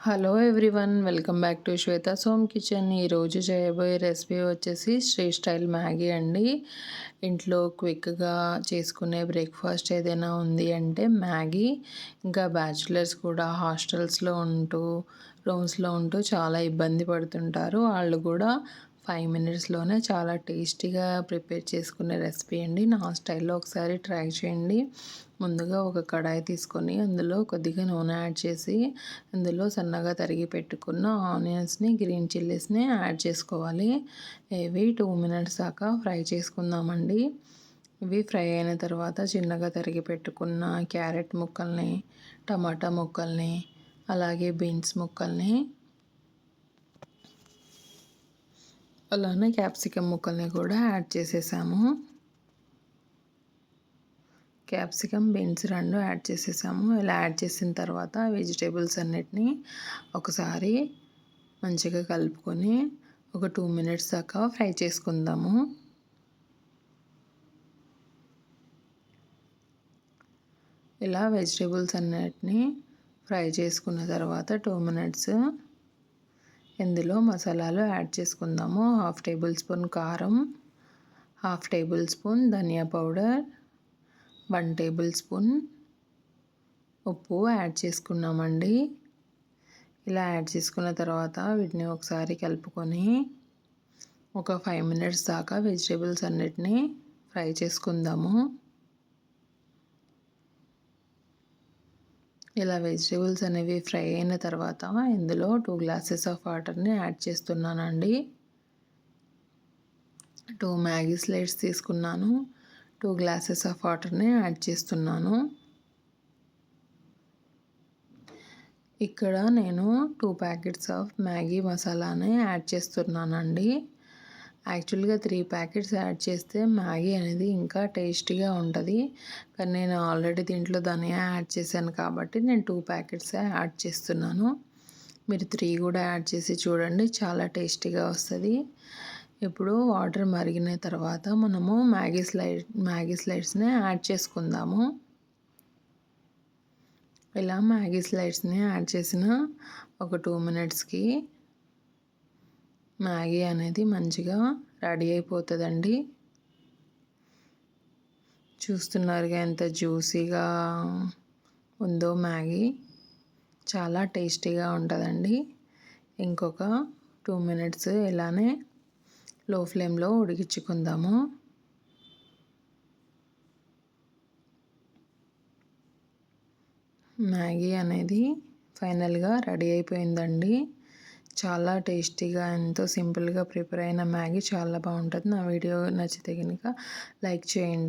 Hello everyone, welcome back to Shweta Som kitchen. ఈరోజు చేయబోయే recipe వచ్చేసి స్ట్రీట్ స్టైల్ మ్యాగీ అండి. ఇంట్లో క్విక్గా చేసుకునే బ్రేక్ఫాస్ట్ ఏదైనా ఉంది అంటే మ్యాగీ. ఇంకా బ్యాచులర్స్ కూడా హాస్టల్స్లో ఉంటూ రూమ్స్లో ఉంటూ చాలా ఇబ్బంది పడుతుంటారు. వాళ్ళు కూడా 5 మినిట్స్లోనే చాలా టేస్టీగా ప్రిపేర్ చేసుకునే రెసిపీ అండి. నా స్టైల్లో ఒకసారి ట్రై చేయండి. ముందుగా ఒక కడాయి తీసుకొని అందులో కొద్దిగా నూనె యాడ్ చేసి అందులో సన్నగా తరిగి పెట్టుకున్న ఆనియన్స్ని, గ్రీన్ చిల్లీస్ని యాడ్ చేసుకోవాలి. ఇవి 2 మినిట్స్ దాకా ఫ్రై చేసుకుందామండి. ఇవి ఫ్రై అయిన తర్వాత చిన్నగా తరిగి పెట్టుకున్న క్యారెట్ ముక్కల్ని, టమాటా ముక్కల్ని, అలాగే బీన్స్ ముక్కల్ని, అలానే క్యాప్సికమ్ ముక్కల్ని కూడా యాడ్ చేసేసాము. క్యాప్సికమ్, బీన్స్ 2 యాడ్ చేసేసాము. ఇలా యాడ్ చేసిన తర్వాత వెజిటేబుల్స్ అన్నిటినీ ఒకసారి మంచిగా కలుపుకొని ఒక 2 మినిట్స్ దాకా ఫ్రై చేసుకుందాము. ఇలా వెజిటేబుల్స్ అన్నిటినీ ఫ్రై చేసుకున్న తర్వాత 2 మినిట్స్ ఇందులో మసాలాలు యాడ్ చేసుకుందాము. 1/2 టేబుల్ స్పూన్ కారం, 1/2 టేబుల్ స్పూన్ ధనియా పౌడర్, 1 టేబుల్ స్పూన్ ఉప్పు యాడ్ చేసుకున్నామండి. ఇలా యాడ్ చేసుకున్న తర్వాత వీటిని ఒకసారి కలుపుకొని ఒక 5 మినిట్స్ దాకా వెజిటేబుల్స్ అన్నిటినీ ఫ్రై చేసుకుందాము. ఇలా వెజిటేబుల్స్ అనేవి ఫ్రై అయిన తర్వాత ఇందులో 2 గ్లాసెస్ ఆఫ్ వాటర్ని యాడ్ చేస్తున్నానండి. 2 మ్యాగీ స్లైడ్స్ తీసుకున్నాను. 2 గ్లాసెస్ ఆఫ్ వాటర్ని యాడ్ చేస్తున్నాను. ఇక్కడ నేను 2 ప్యాకెట్స్ ఆఫ్ మ్యాగీ మసాలాని యాడ్ చేస్తున్నానండి. యాక్చువల్గా 3 ప్యాకెట్స్ యాడ్ చేస్తే మ్యాగీ అనేది ఇంకా టేస్టీగా ఉంటుంది. కానీ నేను ఆల్రెడీ దీంట్లో ధనియా యాడ్ చేశాను కాబట్టి నేను 2 ప్యాకెట్స్ యాడ్ చేస్తున్నాను. మీరు 3 కూడా యాడ్ చేసి చూడండి, చాలా టేస్టీగా వస్తుంది. ఇప్పుడు వాటర్ మరిగిన తర్వాత మనము మ్యాగీ స్లైడ్స్ని యాడ్ చేసుకుందాము. ఇలా మ్యాగీ స్లైడ్స్ని యాడ్ చేసిన ఒక 2 మినిట్స్కి మ్యాగీ అనేది మంచిగా రెడీ అయిపోతుందండి. చూస్తున్నారుగా ఎంత జ్యూసీగా ఉందో మ్యాగీ. చాలా టేస్టీగా ఉంటుందండి. ఇంకొక 2 మినిట్స్ ఇలానే లో ఫ్లేమ్లో ఉడికించుకుందాము. మ్యాగీ అనేది ఫైనల్గా రెడీ అయిపోయిందండి. చాలా టేస్టీగా, ఎంతో సింపుల్గా ప్రిపేర్ అయిన మ్యాగీ చాలా బాగుంటుంది. నా వీడియో నచ్చితే కనుక లైక్ చేయండి.